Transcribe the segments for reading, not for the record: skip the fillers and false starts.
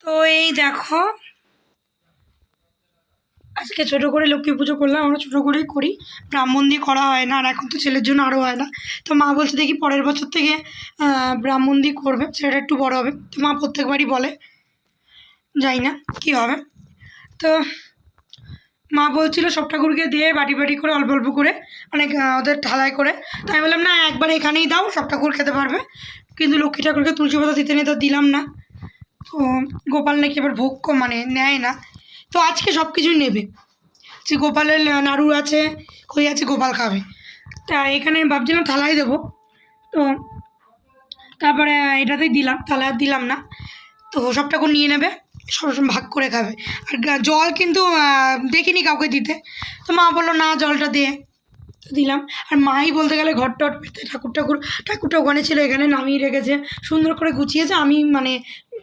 তো এই দেখো আজকে ছোটো করে লক্ষ্মী পুজো করলাম। আমরা ছোটো করেই করি, ব্রাহ্মণ দিয়ে করা হয় না, আর এখন তো ছেলের জন্য আরও হয় না। তো মা বলছে দেখি পরের বছর থেকে ব্রাহ্মণ দিয়ে করবে, ছেলেটা একটু বড় হবে। তো মা প্রত্যেকবারই বলে, জানি না কী হবে। তো মা বলছিল সব ঠাকুরকে দিয়ে বাটি বাটি করে অল্প অল্প করে অনেক ওদের ঢালাই করে। তো আমি বললাম না, একবার এখানেই দাও, সব ঠাকুর খেতে পারবে। কিন্তু লক্ষ্মী ঠাকুরকে তুলসী পাতা দিতে নিয়ে তো দিলাম না। তো গোপাল নাকি এবার ভোগ মানে নেয় না। তো আজকে সব কিছুই নেবে, যে গোপালের নাড়ু আছে, খই আছে, গোপাল খাবে। তা এখানে ভাবছিলাম থালায় দেবো। তো তারপরে এটাতেই দিলাম, থালা আর দিলাম না। তো সব ঠাকুর নিয়ে নেবে, সব ভাগ করে খাবে। আর জল কিন্তু দেখিনি কাউকে দিতে। তো মা বললো না জলটা দে, তো দিলাম। আর মাই বলতে গেলে ঘর টট পেতে ঠাকুরটা ওখানে ছিল, এখানে নামিয়ে রেখেছে, সুন্দর করে গুছিয়েছে। আমি মানে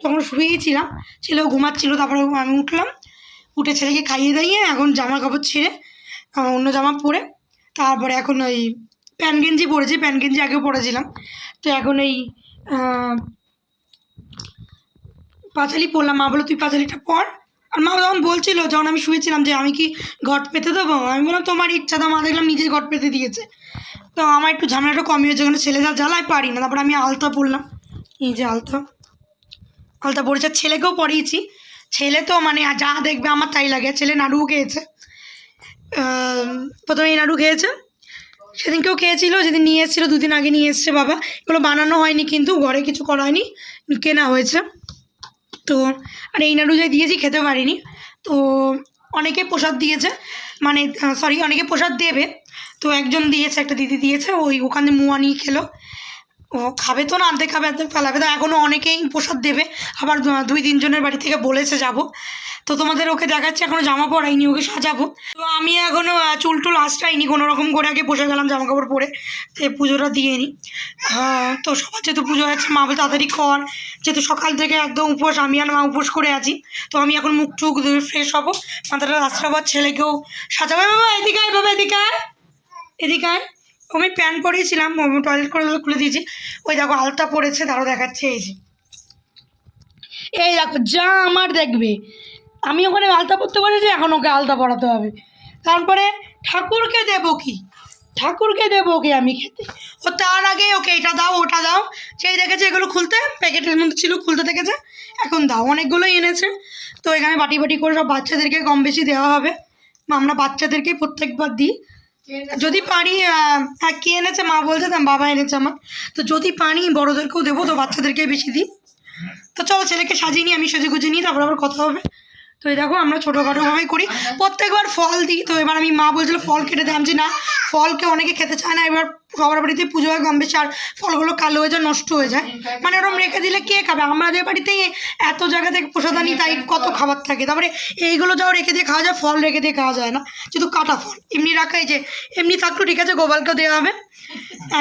তখন শুয়েই ছিলাম, ছেলেও ঘুমাচ্ছিল। তারপরে আমি উঠলাম, উঠে ছেলেকে খাইয়ে দাইয়ে এখন জামা কাপড় ছেড়ে অন্য জামা পরে তারপরে এখন ওই প্যান্ট গেঞ্জি পরেছি, প্যান্ট গেঞ্জি আগেও পরেছিলাম। তো এখন এই পাঁচালি পরলাম। মা বললো তুই পাঁচালিটা পর। আর মা তখন বলছিল যখন আমি শুয়েছিলাম যে আমি কি ঘট পেতে দেবো, আমি বললাম তোমার ইচ্ছা। তো মা দেখলাম নিজেই ঘট পেতে দিয়েছে। তো আমার একটু ঝামেলাটা কমই হয়েছে, ওখানে ছেলে যা জ্বালায় পারি না। তারপরে আমি আলতা পরলাম, এই যে আলতা পরেছে। ছেলেকেও পরিয়েছি। ছেলে তো মানে যা দেখবে আমার তাই লাগে। ছেলে নাড়ুও খেয়েছে, প্রথমে এই নাড়ু খেয়েছে, সেদিনকেও খেয়েছিল, যেদিন নিয়ে এসেছিলো 2 দিন আগে নিয়ে এসছে বাবা। এগুলো বানানো হয়নি, কিন্তু ঘরে কিছু করা হয়নি, কেনা হয়েছে। তো আর এই নাড়ু যে দিয়েছি খেতে পারিনি। তো অনেকে প্রসাদ দিয়েছে, মানে সরি অনেকে প্রসাদ দেবে। তো একজন দিয়েছে, একটা দিদি দিয়েছে, ওখানে মুয়া নিয়ে খেলো। ও খাবে তো না, আর্ধেক খাবে আর্ধেক ফেলাবে। তো এখনও অনেকেই প্রসাদ দেবে। আবার 2-3 জনের বাড়ি থেকে বলেছে যাব। তো তোমাদের ওকে দেখাচ্ছে, এখনও জামা পরাইনি, ওকে সাজাবো। তো আমি এখনও চুল টুল আঁচড়াইনি, কোনো রকম করে আগে বসে গেলাম জামা কাপড় পরে, তো পুজোটা দিয়ে নিই। তো সবার যেহেতু পুজো হচ্ছে, মা বলে তাড়াতাড়ি কর, যেহেতু সকাল থেকে একদম উপোস, আমি আর মা উপোস করে আছি। তো আমি এখন মুখ টুক ধুয়ে ফ্রেশ হবো, মাথাটা আঁচড়াবো, ছেলেকেও সাজাবো। বাবা এদিকে আয়, বাবা এদিকে আয়, এদিকে আয়। আমি প্যান্ট পরিয়েছিলাম, টয়লেট করে খুলে দিয়েছি। ওই দেখো আলতা পড়েছে, তারও দেখাচ্ছে। এই দেখো যা আমার দেখবে, আমি ওখানে আলতা পরতে পারেছি, এখন ওকে আলতা পরাতে হবে। তারপরে ঠাকুরকে দেবো কি, ঠাকুরকে দেবো কি আমি খেতে, ও তার আগে ওকে এটা দাও ওটা দাও। সেই দেখেছে এগুলো খুলতে, প্যাকেটের মধ্যে ছিল, খুলতে দেখেছে, এখন দাও। অনেকগুলোই এনেছে। তো এখানে বাটি বাটি করে সব বাচ্চাদেরকে কম বেশি দেওয়া হবে। আমরা বাচ্চাদেরকেই প্রত্যেকবার দিই, যদি পারি। হ্যাঁ কে এনেছে মা বলছে, বাবা এনেছে আমার। তো যদি পারি বড়োদেরকেও দেবো, তো বাচ্চাদেরকেই বেশি দিই। তো চলো ছেলেকে সাজিয়ে নিই, আমি সেজে গুজে নিই, তারপর আবার কথা হবে। তো এই দেখো আমরা ছোটোখাটোভাবেই করি, প্রত্যেকবার ফল দিই। তো এবার আমি মা বলছিল ফল কেটে দিলাম, যে না ফলকে অনেকে খেতে চায় না। এবার সবার বাড়িতে পুজো হয় কম বেশি, আর ফলগুলো কালো হয়ে যায়, নষ্ট হয়ে যায়, মানে ওরকম রেখে দিলে কে খাবে। আমাদের বাড়িতেই এত জায়গা থেকে প্রসাদ আনি, তাই কত খাবার থাকে। তারপরে এইগুলো যাও রেখে দিয়ে খাওয়া যায়, ফল রেখে দিয়ে খাওয়া যায় না, যেহেতু কাটা ফল। এমনি রাখাই যে এমনি থাকলেও ঠিক আছে, গোপালকেও দেওয়া হবে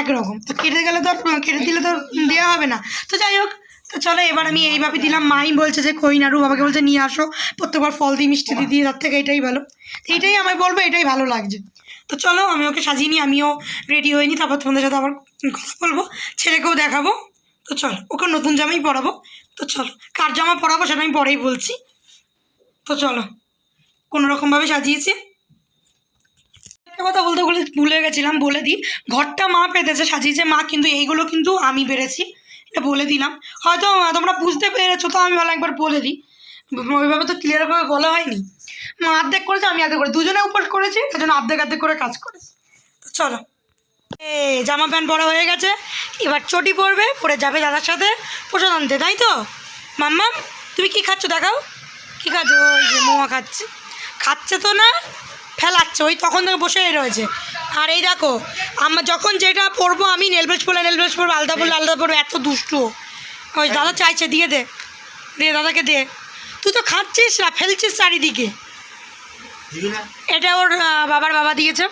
একরকম। তো কেটে গেলে তো কেটে দিলে তো দেওয়া হবে না। তো যাই হোক, তো চলো এবার আমি এইভাবে দিলাম। মাই বলছে যে খই নাড়ু, বাবাকে বলছে নিয়ে আসো, প্রত্যেকবার ফল দিয়ে মিষ্টি দিয়ে তার থেকে এটাই ভালো। এইটাই আমি বলবো, এটাই ভালো লাগছে। তো চলো আমি ওকে সাজিয়ে নিই, আমিও রেডি হয়ে নিই, তারপর তোমাদের সাথে আবার কথা বলবো, ছেলেকেও দেখাবো। তো চলো ওকে নতুন জামাই পরাবো। তো চলো কার জামা পরাবো সেটা আমি পরেই বলছি। তো চলো কোনোরকমভাবে সাজিয়েছি। একটা কথা বলতে ভুলে গেছিলাম, বলে দিই, ঘরটা মা পেতেছে, সাজিয়েছে মা, কিন্তু এইগুলো কিন্তু আমি পেরেছি, এটা বলে দিলাম। হয়তো তোমরা বুঝতে পেরেছো, তো আমি ভালো একবার বলে দিই, ওইভাবে তো ক্লিয়ারভাবে বলা হয়নি। মা অর্ধেক করেছে, আমি অর্ধেক করে, দুজনে উপোস করেছি, তার জন্য অর্ধেক অর্ধেক করে কাজ করেছি। তো চলো জামা প্যান্ট পরা হয়ে গেছে, এবার চটি পরবে, পরে যাবে দাদার সাথে প্রসাদ আনতে, তাই তো? মাম্মাম তুমি কি খাচ্ছ দেখাও, কী খাচ্ছ? ওই যে মোয়া খাচ্ছে, খাচ্ছে তো না, ফেলাচ্ছে, ওই তখন থেকে বসেই রয়েছে। আর এই দেখো আমার যখন যেটা পরবো, আমি নেলবেস পরলে নেলবেস পরবো, আলাদা পরলে আলাদা পরবো, এত দুষ্টু। ওই দাদা চাইছে, দিয়ে দে, দে দাদাকে দে। তুই তো খাচ্ছিস না, ফেলছিস চারিদিকে। এটা ওর বাবার বাবা দিয়েছে।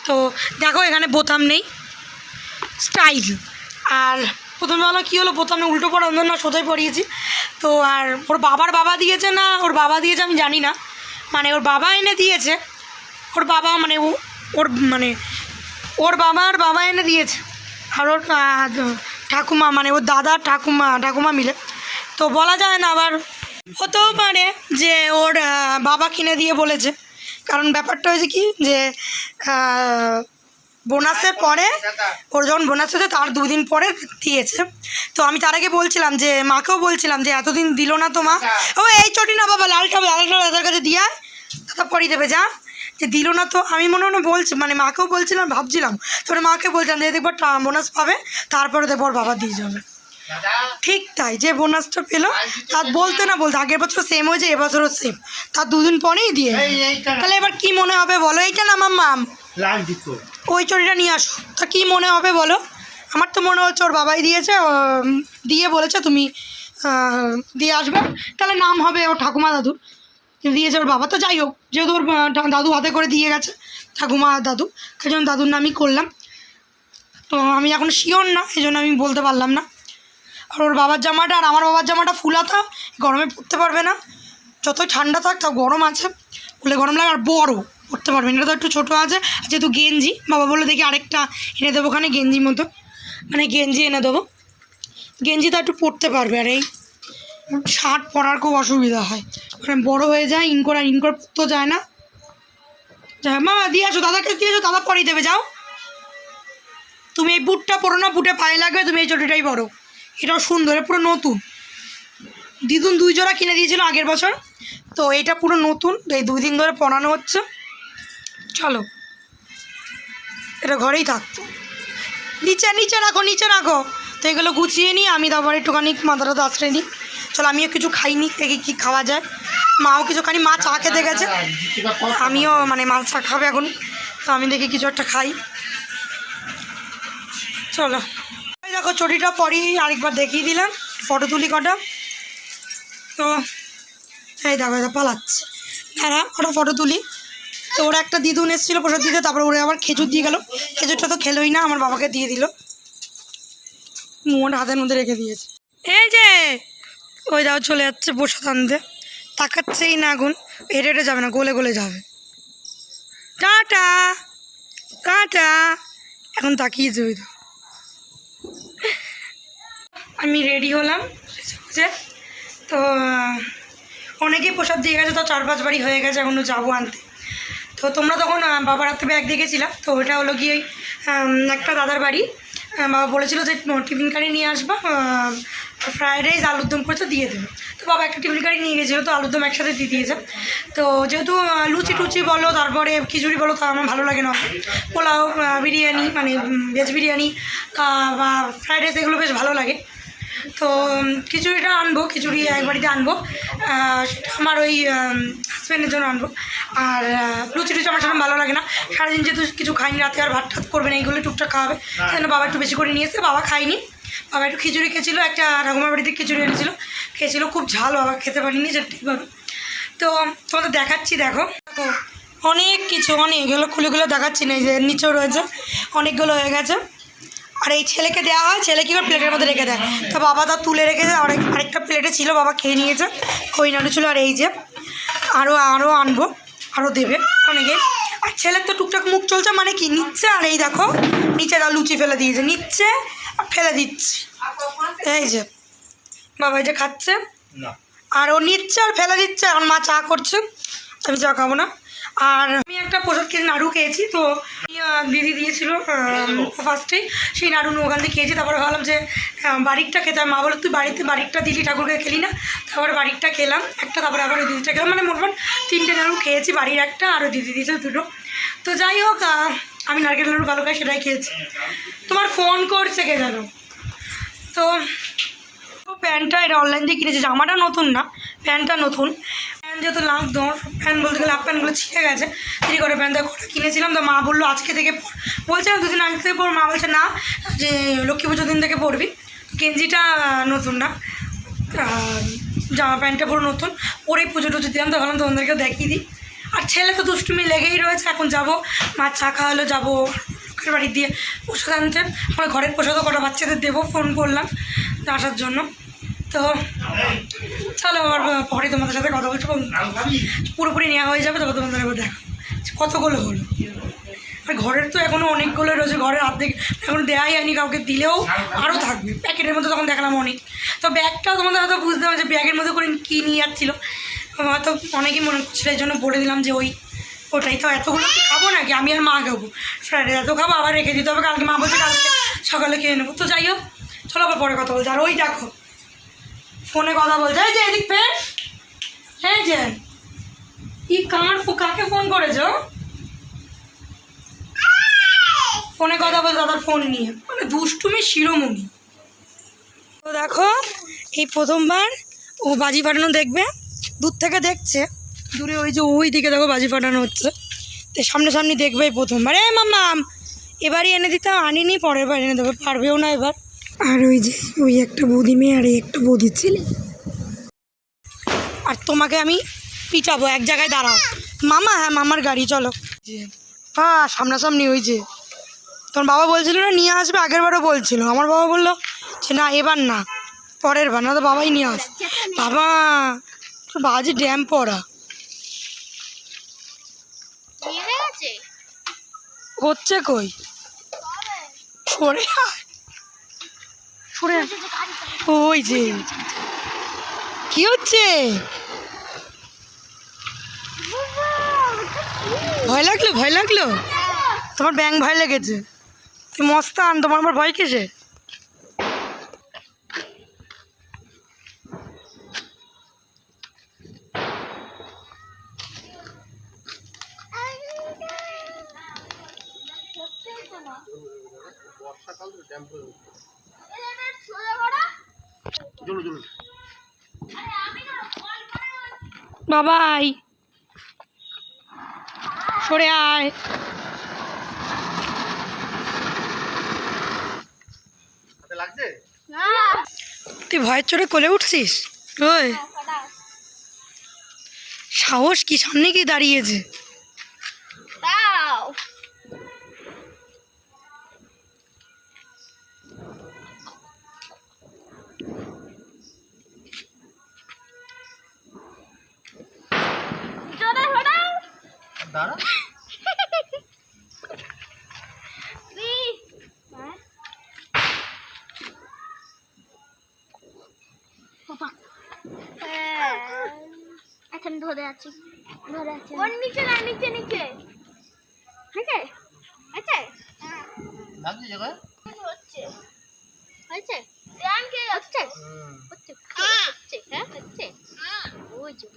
তো দেখো এখানে বোতাম নেই, স্টাইল। আর প্রথমবেলা কী হলো, বোতামে উল্টো পড়া, অন্য না সোজাই পরিয়েছি। তো আর ওর বাবার বাবা দিয়েছে না ওর বাবা দিয়েছে আমি জানি না, মানে ওর বাবা এনে দিয়েছে। ওর বাবা মানে ওর বাবার বাবা এনে দিয়েছে, আর ওর ঠাকুমা মানে ওর দাদা ঠাকুমা মিলে। তো বলা যায় না, আবার হতেও পারে যে ওর বাবা কিনে দিয়ে বলেছে, কারণ ব্যাপারটা হয়েছে কি যে বোনাসের পরে ওর যখন বোনাস হয়েছে তার 2 দিন পরে দিয়েছে। তো আমি তার আগে বলছিলাম যে মাকেও বলছিলাম যে এতদিন দিল না তো মা, ও এই চটি না বাবা, লালটা দাদার কাছে দিয়ে দাদা পরিয়ে দেবে যা, যে দিল না তো। আমি মনে মনে বলছি, মানে মাকেও বলছিলাম, ভাবছিলাম, তারপরে মাকে বলছিলাম যে দেখবো বোনাস পাবে তারপরে দেখবো ওর বাবা দিয়ে যাবে। ঠিক তাই, যে বোনাসটা পেলো তার বলতে না বলতে আগের বছর সেম হয়েছে, এবছরও সেম, তার 2 দিন পরেই দিয়ে। তাহলে এবার কি মনে হবে বলো? এইটা না মাম্মাম, ওই চটিটা নিয়ে আসো, তা কী মনে হবে বলো? আমার তো মনে হচ্ছে ওর বাবাই দিয়েছে, দিয়ে বলেছে তুমি দিয়ে আসবে, তাহলে নাম হবে ওর ঠাকুমা দাদুর, দিয়েছে ওর বাবা। তো যাই হোক, যেহেতু ওর দাদু হাতে করে দিয়ে গেছে, ঠাকুমা আর দাদু, সেই জন্য দাদুর নামই করলাম। তো আমি এখন শিওর না, এই জন্য আমি বলতে পারলাম না। আর ওর বাবার জামাটা আর আমার বাবার জামাটা ফুলাতা, গরমে পরতে পারবে না, যতই ঠান্ডা থাক তাও গরম আছে বলে গরম লাগে, আর বড়ো পরতে পারবে না, এটা তো একটু ছোটো আছে। যেহেতু গেঞ্জি, বাবা বললো দেখি আরেকটা এনে দেবো ওখানে গেঞ্জি মতো, মানে গেঞ্জি এনে দেবো, গেঞ্জিটা একটু পরতে পারবে। আর এই শার্ট পরার খুব অসুবিধা হয়, মানে বড়ো হয়ে যায়, ইনকোর পরতেও যায় না। যাই মা দিয়ে আসো, দাদাকে দিয়ে আসো, দাদা পরিয়ে দেবে। যাও তুমি, এই বুটটা পরো না, বুটে পায়ে লাগবে, তুমি এই চটিটাই পরো, এটাও সুন্দর, পুরো নতুন। দিদুন 2 জোড়া কিনে দিয়েছিল আগের বছর, তো এটা পুরো নতুন, এই 2 দিন ধরে পরানো হচ্ছে। চলো, এটা ঘরেই থাকতো, নিচে রাখো, নিচে রাখো। তো এগুলো গুছিয়ে নিই, আমি তারপর একটুখানি মাথাটা আশ্রয় নিই। চলো আমিও কিছু খাইনি, দেখি কী খাওয়া যায়। মাও কিছু খানি, মা চা খেতে গেছে, আমিও মানে মা চা খাবে এখন, তো আমি দেখি কিছু একটা খাই। চলো দেখো, চটিটা পরি আরেকবার দেখিয়ে দিলাম, ফটো তুলি কটা। তো এই দেখো, এটা পালাচ্ছে, হ্যাঁ ওটা ফটো তুলি। তো ওরা একটা দিদুন এসেছিলো প্রসাদ দিতে, তারপরে ওরা আবার খেজুর দিয়ে গেল, খেজুরটা তো খেলোই না, আমার বাবাকে দিয়ে দিল, মোট হাতের মধ্যে রেখে দিয়েছে। এই যে ওই দাও চলে যাচ্ছে প্রসাদ আনতে, তাকাচ্ছেই না, এখন হেঁটে যাবে না, গোলে গোলে যাবে। টাটা টাটা, এখন তাকিয়েছে ওই তো। আমি রেডি হলাম, তো অনেকেই প্রসাদ দিয়ে গেছে, তো 4-5 বাড়ি হয়ে গেছে, এখনও যাবো আনতে। তো তোমরা তখন বাবার হাতে ব্যাগ দেখেছিলাম, তো ওটা হলো গিয়ে একটা দাদার বাড়ি, বাবা বলেছিল যে টিফিন কারি নিয়ে আসবা, ফ্রায়েড রাইস আলুর দম করছে দিয়ে দেবে। তো বাবা একটা টিফিন কারি নিয়ে গেছিলো, তো আলুর দম একসাথে দিয়ে দিয়েছে। তো যেহেতু লুচি টুচি বলো, তারপরে খিচুড়ি বলো, তা আমার ভালো লাগে না, পোলাও, বিরিয়ানি মানে ভেজ বিরিয়ানি বা ফ্রায়েড রাইস এগুলো বেশ ভালো লাগে। তো খিচুড়িটা আনবো, খিচুড়ি এক বাড়িতে আনবো, সেটা আমার ওই হাজব্যান্ডের জন্য আনবো। আর লুচি টুচি আমার সেরকম ভালো লাগে না, সারাদিন যেহেতু কিছু খাইনি, রাতে আর ভাত টাত করবে না, এইগুলো টুকটাক খাওয়াবে, সেই জন্য বাবা একটু বেশি করে নিয়ে এসে, বাবা খাইনি, বাবা একটু খিচুড়ি খেয়েছিলো, একটা ঠাকুমার বাড়িতে খিচুড়ি এনেছিলো, খেয়েছিলো, খুব ঝাল, বাবা খেতে পারিনি সেটা ঠিকভাবে। তো তোমাদের দেখাচ্ছি, দেখো অনেক কিছু, অনেক এগুলো খুলে দেখাচ্ছি না, এই যে নিচেও রয়েছে, অনেকগুলো হয়ে গেছে। আর এই ছেলেকে দেওয়া হয়, ছেলে কী করে প্লেটের মধ্যে রেখে দেয়, তো বাবা তা তুলে রেখেছে, আরেকটা প্লেটে ছিল, বাবা খেয়ে নিয়েছে, খই নাড়ু ছিল। আর এই যে আরও আনবো, আরও দেবে অনেকে। আর ছেলের তো টুকটাক মুখ চলছে, মানে কি নিচ্ছে, আর এই দেখো নিচে লুচি ফেলে দিয়েছে, নিচ্ছে আর ফেলে দিচ্ছে, এই যে বাবা এই যে খাচ্ছে, আর ও নিচ্ছে আর ফেলে দিচ্ছে। এখন মা চা করছে, আমি চা খাবো না। আর আমি একটা প্রসাদ খেয়ে নাড়ু খেয়েছি, তো দিদি দিয়েছিল ফার্স্টেই, সেই নাড়ু ওখান থেকে খেয়েছি। তারপরে ভাবলাম যে বাড়িটা খেতে হয়, মা বলো তুই বাড়িটা দিলি, ঠাকুরকে খেলি না, তারপরে বাড়িটা খেলাম একটা, তারপরে আবার ওই দিদিটা খেলাম, মানে মোটমাট 3টে নাড়ু খেয়েছি, বাড়ির একটা আর ওই দিদি দিয়েছিল 2টো। তো যাই হোক, আমি নারকেল নাড়ু ভালো খাই, সেটাই খেয়েছি। তোমার ফোন করছে কে জানো? তো প্যান্টটা এটা অনলাইন দিয়ে কিনেছি, জামাটা নতুন না, প্যান্টটা নতুন। প্যান্ট যেহেতু লাগতো, প্যান্ট বলতে গেলে হাফ প্যান্টগুলো ছিঁড়ে গেছে, দেরি করে প্যান্টটা কিনেছিলাম। তো মা বললো আজকে থেকে বলছিলাম 2 দিন আগে থেকে পর, মা বলছে না, যে লক্ষ্মী পুজোর দিন থেকে পরবি। গেঞ্জিটা নতুন না, জামা প্যান্টটা পুরো নতুন, পরেই পুজো টুজো দিলাম, তো ভাবলাম তোমাদেরকেও দেখিয়ে দিই। আর ছেলে তো দুষ্টুমি লেগেই রয়েছে, এখন যাবো, মা চা খাওয়ালো, যাবো লোকের বাড়ি দিয়ে প্রসাদ আনতে, আমার ঘরের প্রসাদও কটা বাচ্চাদের দেবো, ফোন করলাম আসার জন্য। তো চলো আবার পরে তোমাদের সাথে কথা বলছো, পুরোপুরি নেওয়া হয়ে যাবে, তবে তোমাদের এবার দেখো কতগুলো হলো। আর ঘরের তো এখনও অনেকগুলো রয়েছে, ঘরের অর্ধেক এখনও দেওয়াই হয়নি কাউকে, দিলেও আরও থাকবে প্যাকেটের মধ্যে। তখন দেখালাম অনেক। তো ব্যাগটাও তোমাদের হয়তো বুঝতে পারছে ব্যাগের মধ্যে করে কী নিয়ে যাচ্ছিলো, হয়তো অনেকেই মনে করছিল, এই জন্য বলে দিলাম যে ওটাই। তো এতগুলো খাবো নাকি, আমি আর মা খাবো, ফ্রাইড রাইস এত খাবো, আবার রেখে দিতে হবে, কালকে মা বলছে কালকে সকালে খেয়ে নেবো। তো যাই হোক, চলো আবার পরে কথা বলছি। আর ওই দেখো ফোনে কথা বলছে, এই যে এদিক ফের, এই যে কাকে ফোন করেছো? ফোনে কথা বলছে দাদার ফোন নিয়ে, মানে দুষ্টুমি শিরোমণি। তো দেখো এই প্রথমবার ও বাজি ফাটানো দেখবে, দূর থেকে দেখছে, দূরে ওই যে ওই দিকে দেখো বাজি ফাটানো হচ্ছে, তো সামনাসামনি দেখবে এই প্রথমবার। মাম্মাম এবারই এনে দিতাম, আনিনি, পরের বার এনে দেবে, পারবেও না এবার। আর ওই যে ওই একটা বৌদি মেয়ে আর এই একটা বৌদি ছেলে, আর তোমাকে আমি পিটাবো, এক জায়গায় দাঁড়াও মামা। হ্যাঁ মামার গাড়ি, চলো। হ্যাঁ সামনাসামনি ওই যে তোমার বাবা বলছিল না নিয়ে আসবে, আগের বারও বলছিল, আমার বাবা বললো যে না এবার না, পরের বার, না তো বাবাই নিয়ে আস। বাবা তোর বাজি ড্যাম পড়া হচ্ছে, কই সরে সরে, ওই যে কি হচ্ছে? ভয় লাগলো, ভয় লাগলো তোমার? ব্যাং ভয় লেগেছে, তুই মস্তান, তোমার আবার ভয় কিসে? বাবাই সরে আয়। তুই ভয়ের চোটে কোলে উঠছিস? ওই সাহস কি, সামনে কি দাঁড়িয়েছে? দাঁড়া এখন ধরে আছি, ধরে আছি। ওর নিচে না, নিচে নিচে হয়েছে, হয়েছে, লাগছে জায়গায় হচ্ছে, হয়েছে, ধ্যান কে হচ্ছে, হচ্ছে, হচ্ছে, হ্যাঁ হচ্ছে, ওই যে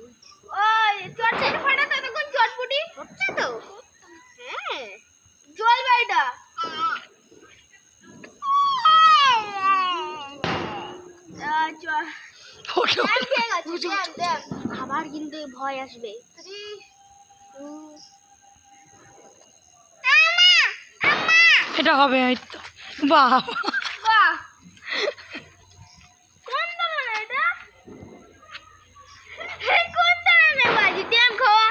ওই চটচটে ফাটাতে তো কোন চটপুটি হচ্ছে তো, হ্যাঁ জল বাইটা আবার কিন্তু ভয় আসবে। এটা হবে হয়তো। বাহ কোন দামে এটা? কোন দামে বাজি টেম খাওয়া?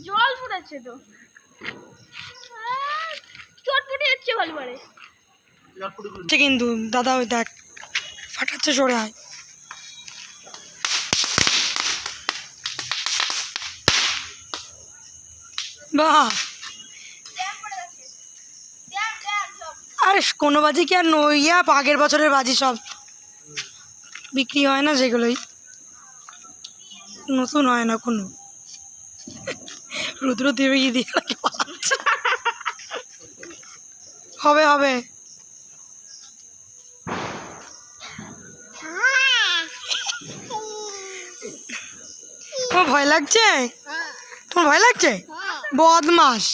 জল পড়াচ্ছে তো, চটপটি হচ্ছে ভালো করে কিন্তু দাদা ওই দেখ ফাটাচ্ছে, সরে আয়। বাহ আরে কোনো বাজি কি আর নইয়া, আগের বছরের বাজি সব বিক্রি হয় না, যেগুলোই নতুন হয় না কোনো। রুদ্র দেবে কি দিয়ে হবে হবে। তোমার ভয় লাগছে? তোমার ভয় লাগছে? বদমাস,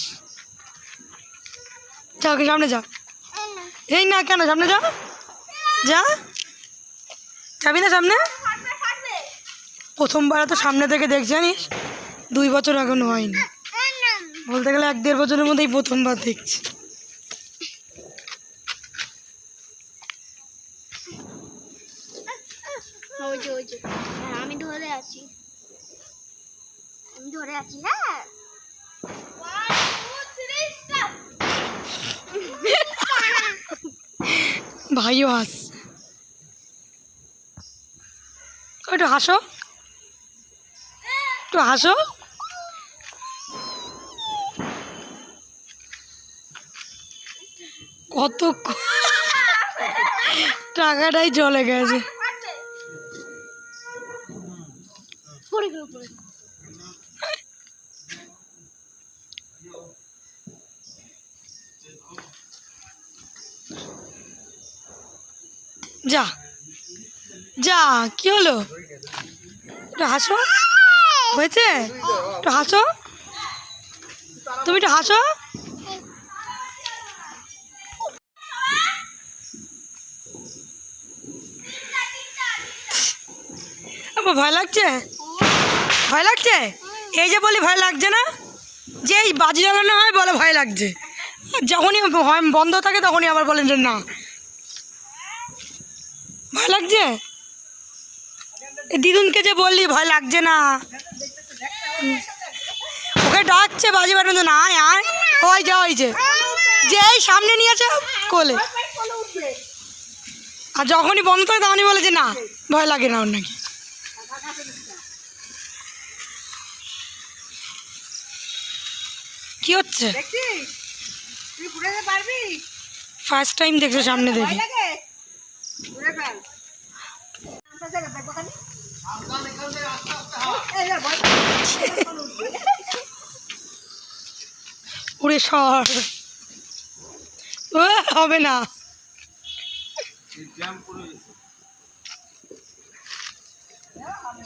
যাও সামনে যাও। এই না কেন, সামনে যা, যা, যাবি না সামনে? প্রথমবার তো সামনে থেকে দেখ, জানিস 2 বছর এখনো হয়নি, বলতে গেলে 1-1.5 বছরের মধ্যেই প্রথমবার দেখছি। আমি ধরে আছি, আমি ধরে আছি, হ্যাঁ ভাইও হাস, একটু হাসো। একটু হাসো। কত টাকাটাই চলে গেছে। যা যা, কি হলো? একটু হাসো, হয়েছে? একটু হাসো, তুমি একটু হাসো। ভয় লাগছে? ভয় লাগছে? এই যে বলি ভয় লাগছে না, যে এই বাজি জ্বালানো হয় বলে ভয় লাগছে, যখনই বন্ধ থাকে তখনই আবার বলেন যে না ভয় লাগছে। দিদুনকে যে বললি ভয় লাগছে না, ওকে ডাকছে বাজি বানানো, না আয় আয়, ওই যে ওই যে এই সামনে নিয়েছে কোলে, আর যখনই বন্ধ থাকে তখনই বলে যে না ভয় লাগে না ওর নাকি। কি হচ্ছে? ফার্স্ট টাইম দেখছো সামনে দেখি? উড়ে সর, হবে না।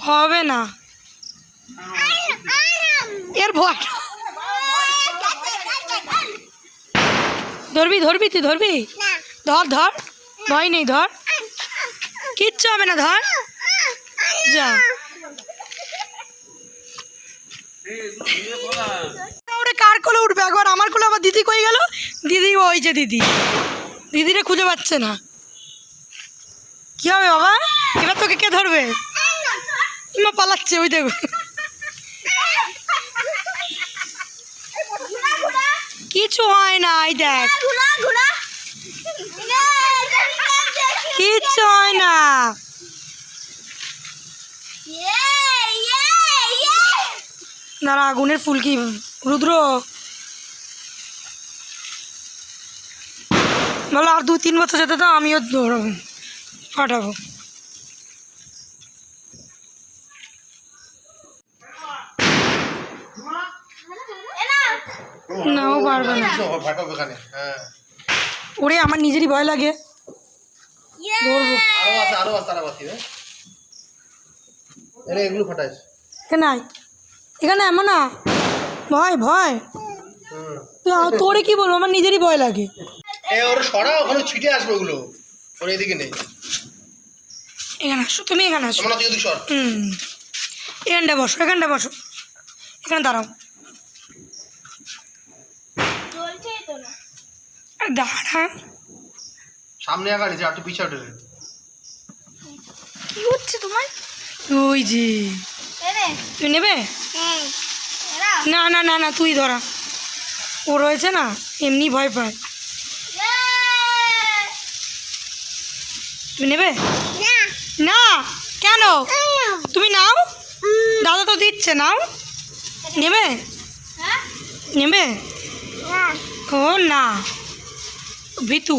হবে না, এর ভয়। ধরবি ধরবি, তুই ধরবি, ধর ধর, ভয় নেই, ধর, কিচ্ছু হবে না, ধর, যা। ওরে কার কোলে উঠবে একবার? আমার কোলে আবার দিদি কই গেল? দিদি ওই যে দিদি, দিদিরে খুঁজে পাচ্ছে না। কি হবে বাবা, এবার তোকে কে ধরবে? মা পালাচ্ছে, ওই দেখো। কিছু হয় না, এই দেখ, কিচ্ছু হয় না। দাঁড়া, আগুনের ফুলকি, রুদ্র বলো আর 2-3 বছর যেতে তো আমিও দৌড়াবো, ফাটাবো। নাও পারবে না। ওরে আমার নিজেরই ভয় লাগে, ধরবো। এখানে এমন না, ভয় ভয়, তোরে কি বলবো, আমার নিজেরই ভয় লাগে। এখানে আসো, তুমি এখানে আসো, এখানটা বসো, এখানটা বসো, এখানে দাঁড়াও, দাঁড়া, সামনে আগাড়ি যে একটু পিছাও ঢেলে। কি হচ্ছে তোমার? ওই যে তুই নেবে? না না না না, তুই ধরা, ও রয়েছে না এমনি ভয় পায়। তুমি নেবে না? কেন? তুমি নাও, দাদা তো দিচ্ছে, নাও, নেবে? নেবে? ও না, ভিতু।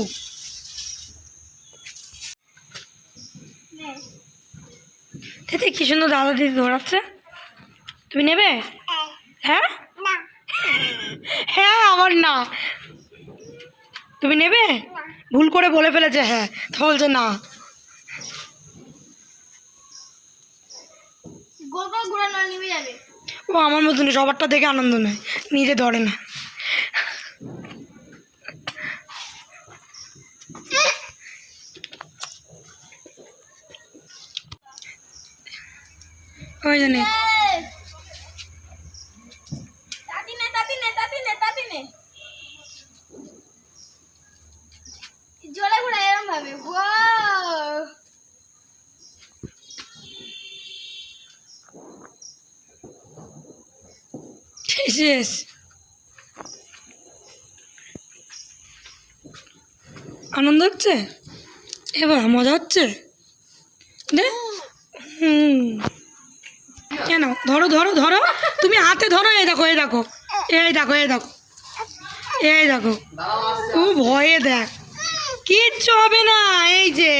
দিদি কি সুন্দর দাদা দিদি ধরাচ্ছে, তুমি নেবে? হ্যাঁ হ্যাঁ, আমার না, তুমি নেবে? ভুল করে বলে ফেলেছে হ্যাঁ, তো বলছে না। ও আমার মতন সবারটা দেখে আনন্দ নেয়, নিজে ধরে না। ওই জন্য জলে ঘুরা এরম ভাবে, শেষ। আনন্দ হচ্ছে এবার, মজা হচ্ছে, হুম। কেন ধরো ধরো ধরো, তুমি হাতে ধরো। এই দেখো এই দেখো এই দেখো এই দেখো এই দেখো, ও ভয়ে দেখ, কিচ্ছু হবে না। এই যে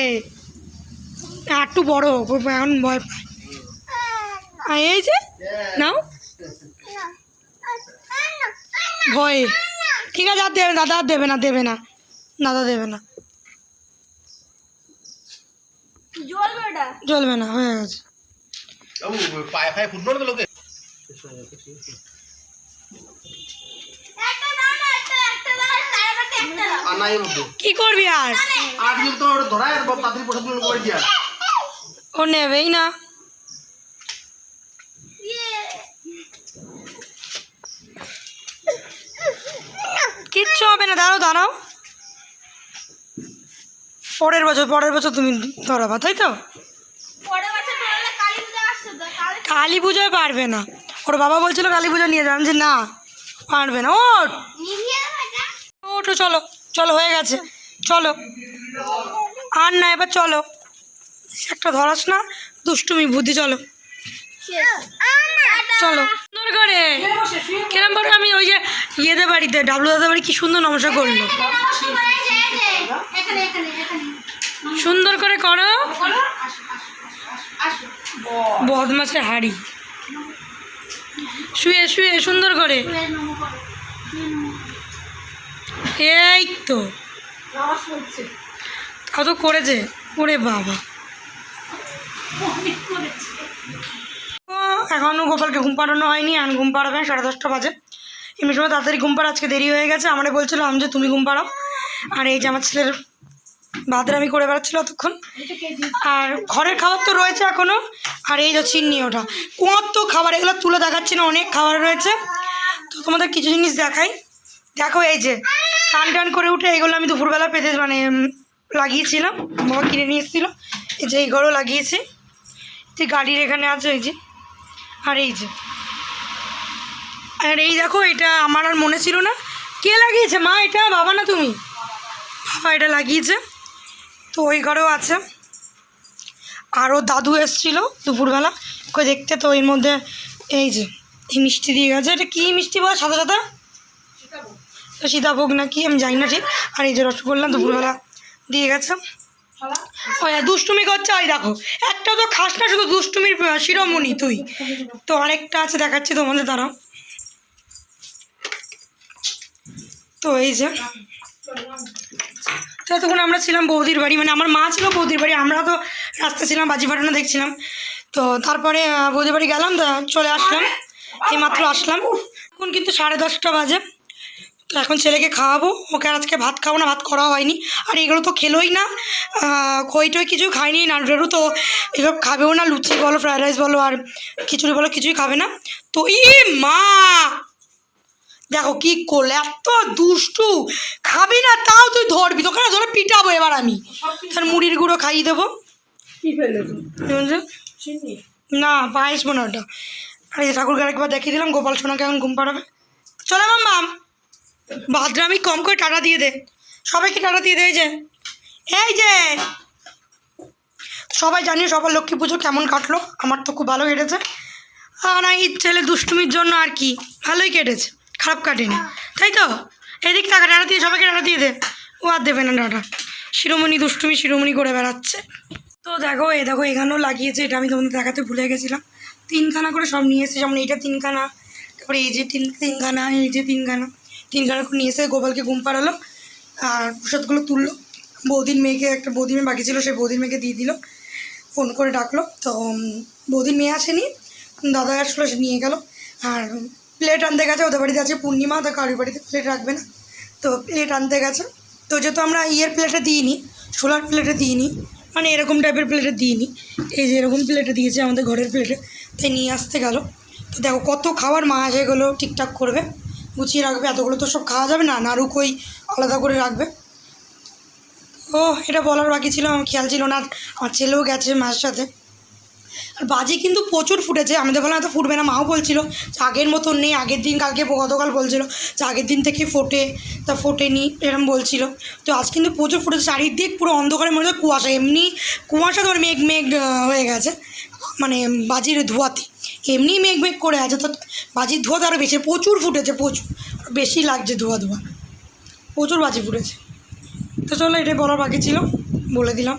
একটু বড় এখন ভয় পায়। আর এই যে নাও ভয়ে, ঠিক আছে আর দেবে দাদা, আর দেবে না দেবে না দাদা দেবে না, জ্বলবে না, হয়ে গেছে। পায়ে ফায়ে ফুটবল তো লোকে আর নাই এর মধ্যে কি করবি আর দিন তো ধরায় আর তাড়াতাড়ি প্রসাদ গুলো করে দিয়া ও নেবেই না। কিচ্ছু হবে না, দাঁড়াও দাঁড়াও, পরের বছর তুমি ধরাবা, তাই তো? কালী পুজোয় পারবে না, ওর বাবা বলছিল কালী পুজো নিয়ে যান, যে না পারবে না। ওঠো চলো চলো, হয়ে গেছে চলো, আর না এবার চলো, একটা ধরাস না, দুষ্টুমি বুদ্ধি, চলো চলো। সুন্দর করে কেরম করে আমি ওই যে ইয়েদের বাড়িতে ডাবলু দাদার বাড়ি কি সুন্দর নমস্কার করলো, সুন্দর করে করো। বদমাসের হাড়ি, শুয়ে শুয়ে সুন্দর করে, এই তো কত করেছে, ওরে বাবা। এখনও গোপালকে ঘুম পাড়ানো হয়নি, এখন ঘুম পাড়াবে 10:30 বাজে। এমনি সময় তাড়াতাড়ি ঘুম পাড়া, আজকে দেরি হয়ে গেছে। আমারে বলছিলাম যে তুমি ঘুম পাড়াও, আর এই যে আমার ছেলের বাদরামি করে বেড়াচ্ছিল ততক্ষণ। আর ঘরের খাবার তো রয়েছে এখনও, আর এই যে চিন্নি, ওটা কত খাবার, এগুলো তুলে দেখাচ্ছি না, অনেক খাবার রয়েছে। তো তোমাদের কিছু জিনিস দেখাই, দেখো এই যে টান টান করে উঠে এগুলো আমি দুপুরবেলা পেতে লাগিয়েছিলাম, বাবা কিনে নিয়ে এসেছিলো। এই যে এইগুলো লাগিয়েছি, যে গাড়ির এখানে আছে এই যে, আর এই যে, আর এই দেখো এটা আমার আর মনে ছিল না, কে লাগিয়েছে মা এটা, বাবা না তুমি? বাবা এটা লাগিয়েছে। তো ওই ঘরেও আছে, আরও দাদু এসেছিলো দুপুরবেলা ওকে দেখতে, তো এর মধ্যে এই যে এই মিষ্টি দিয়ে গেছে, এটা কী মিষ্টি বল, সাদা সাদা সীতাভোগ না কি আমি জানি না ঠিক। আর এই যে রসগোল্লা দুপুরবেলা দিয়ে গেছে। ওই দুষ্টুমি করছে, ওই দেখো একটা তো খাস না, শুধু দুষ্টুমির শিরোমণি তুই। তো আরেকটা আছে দেখাচ্ছি তোমাদের, দাঁড়াও। তো এই যে তো তখন আমরা ছিলাম বৌদির বাড়ি, মানে আমার মা ছিল বৌদির বাড়ি, আমরা তো রাস্তা ছিলাম, বাজি ফাটানো দেখছিলাম। তো তারপরে বৌদির বাড়ি গেলাম, চলে আসলাম, এইমাত্র আসলাম। এখন কিন্তু 10:30 বাজে। তো এখন ছেলেকে খাওয়াবো, ওকে আজকে ভাত খাবো না, ভাত করা হয়নি। আর এগুলো তো খেলোই না, খই টই কিছু খায়নি, নাড়ু টাড়ু তো এগুলো খাবেও না, লুচি বলো ফ্রায়েড রাইস বলো আর খিচুড়ি বলো কিছুই খাবে না। তো মা দেখো কি করলে, এত দুষ্টু, খাবি না তাও তুই ধরবি, তোকে ধরে পিটাবো এবার আমি, তার মুড়ির গুঁড়ো খাইয়ে দেবো। না পায়েস বোনা ওটা। আর এই ঠাকুরকে একবার দেখিয়ে দিলাম, গোপাল সোনাকে এখন ঘুম পাড়াবে। চলে মাম, বাদরামি কম করে টাটা দিয়ে দে, সবাইকে টাটা দিয়ে দে। এই যে সবাই জানি সবার লক্ষ্মী পুজো কেমন কাটলো, আমার তো খুব ভালো কেটেছে। আর এই ছেলে দুষ্টুমির জন্য আর কি ভালোই কেটেছে, খারাপ কাটেনি, তাই তো? এদিক টাকা টাটা দিয়ে সবাইকে টাটা দিয়ে দে, ও আর দেবে না টাটা, শিরোমণি দুষ্টুমি শিরোমণি করে বেড়াচ্ছে। তো দেখো দেখো এখানেও লাগিয়েছে, এটা আমি তোমাদের দেখাতে ভুলে গেছিলাম। 3খানা করে সব নিয়ে এসেছে, যেমন এইটা 3খানা, তারপরে এই যে 3খানা, এই যে 3খানা করে নিয়ে এসে গোপালকে ঘুম পাড়ালো, আর প্রসাদগুলো তুললো। বৌদির মেয়েকে, একটা বৌদির মেয়ে বাকি ছিল, সেই বৌদির মেয়েকে দিয়ে দিল, ফোন করে ডাকলো। তো বৌদির মেয়ে আসেনি, দাদা আসলো, সে নিয়ে গেল। আর প্লেট আনতে গেছে, ওদের বাড়িতে আছে পূর্ণিমা, তো কারোর বাড়িতে প্লেট রাখবে না, তো প্লেট আনতে গেছে। তো যেহেতু আমরা প্লেটে দিইনি, সোলার প্লেটে দিইনি, মানে এরকম টাইপের প্লেটে দিইনি, এই যে এরকম প্লেটে দিয়েছে আমাদের ঘরের প্লেটে, তাই নিয়ে আসতে গেল। তো দেখো কত খাবার, মা সেগুলো ঠিকঠাক করবে, গুছিয়ে রাখবে, এতগুলো তো সব খাওয়া যাবে না, নাড়ু কই আলাদা করে রাখবে। ও এটা বলার বাকি ছিল, আমার খেয়াল ছিল না। আমার ছেলেও গেছে মায়ের সাথে। আর বাজি কিন্তু প্রচুর ফুটেছে, আমাদের বলা এত ফুটবে না, মাও বলছিল যে আগের মতন নেই, আগের দিন গতকাল বলছিল যে আগের দিন থেকে ফোটে, তা ফোটেনি এরকম বলছিল। তো আজ কিন্তু প্রচুর ফুটেছে, চারিদিক পুরো অন্ধকারের মধ্যে কুয়াশা, এমনি কুয়াশা তোমার মেঘ হয়ে গেছে, মানে বাজির ধোঁয়াতে এমনি মেঘ মেঘ করে আছে, তো বাজির ধোয়া তো আরও বেশি, প্রচুর ফুটেছে, প্রচুর বেশি লাগছে ধোয়া ধোয়া, প্রচুর বাজি ফুটেছে। তো চলো, এটাই বলার বাকি ছিল, বলে দিলাম।